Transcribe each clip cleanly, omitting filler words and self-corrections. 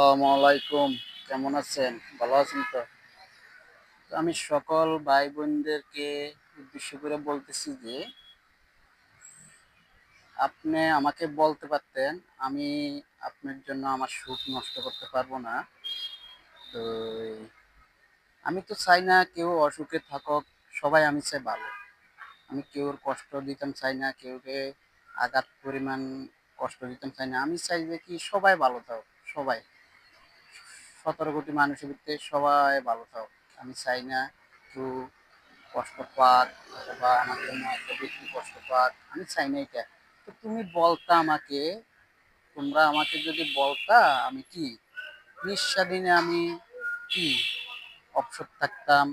আসসালামু আলাইকুম। কেমন আছেন? ভালো আছেন তো? তো আমি সকল ভাই বোনদেরকে উদ্দেশ্য করে বলতেছি যে আপনি আমাকে বলতে পারতেন, আমি আপনার জন্য আমার সুখ নষ্ট করতে পারবো না। তো আমি তো চাই না কেউ অসুখে থাকুক, সবাই আমি চাই ভালো। আমি কেউর কষ্ট দিতাম চাই না, কেউকে আঘাত পরিমাণ কষ্ট দিতাম চাই না। আমি চাই যে কি সবাই ভালো থাকুক, সবাই। 17 কোটি মানুষের ভিতরে সবাই ভালো থাকুক। আমি চাই না কেউ কষ্ট পাক অথবা আমার জন্য একটা ব্যক্তি কষ্ট পাক, আমি চাই না এটা। তো তুমি বলতা আমাকে, তোমরা আমাকে যদি বলতা, আমি কি নিঃস্বাধীনে আমি কি অবসর থাকতাম,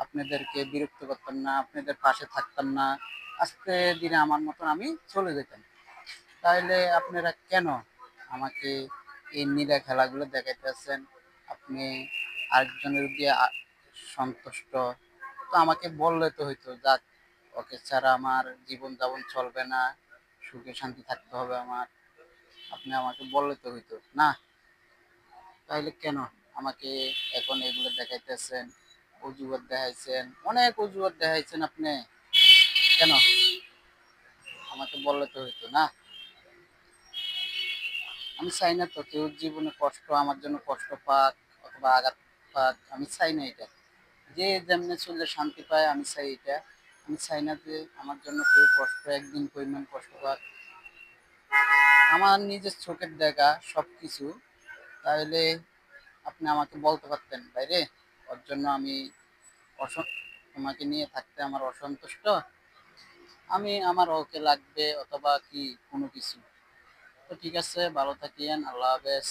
আপনাদেরকে বিরক্ত করতাম না, আপনাদের পাশে থাকতাম না, আস্তে দিনে আমার মতন আমি চলে যেতাম। তাহলে আপনারা কেন আমাকে এই নীলা খেলাগুলো দেখাইতেছেন? আপনি আরেকজনের দিয়ে সন্তুষ্ট, তো আমাকে বললে তো হইতো, যাক ওকে ছাড়া আমার জীবন যাপন চলবে না, সুখে শান্তি থাকতে হবে আমার। আপনি আমাকে বললে তো হইতো না। তাহলে কেন আমাকে এখন এগুলো দেখাইতেছেন? অজুহাত দেখাইছেন, অনেক অজুহাত দেখাইছেন আপনি, কেন? আমাকে বললে তো হইতো না। আমি চাই না তো কেউ জীবনে কষ্ট, আমার জন্য কষ্ট পাক অথবা আঘাত পাক, আমি চাই না এটা। যে যেমনে চললে শান্তি পায় আমি চাই এটা। আমি চাই না যে আমার জন্য কেউ কষ্ট, একদিন পরিমাণ কষ্ট পাক। আমার নিজের চোখের দেখা সবকিছু। তাহলে আপনি আমাকে বলতে পারতেন, ভাইরে ওর জন্য আমি তোমাকে নিয়ে থাকতে আমার অসন্তুষ্ট, আমি আমার ওকে লাগবে অথবা কি কোনো কিছু। তো ঠিক আছে, ভালো থাকিয়েন, আল্লাহ হাফেজ।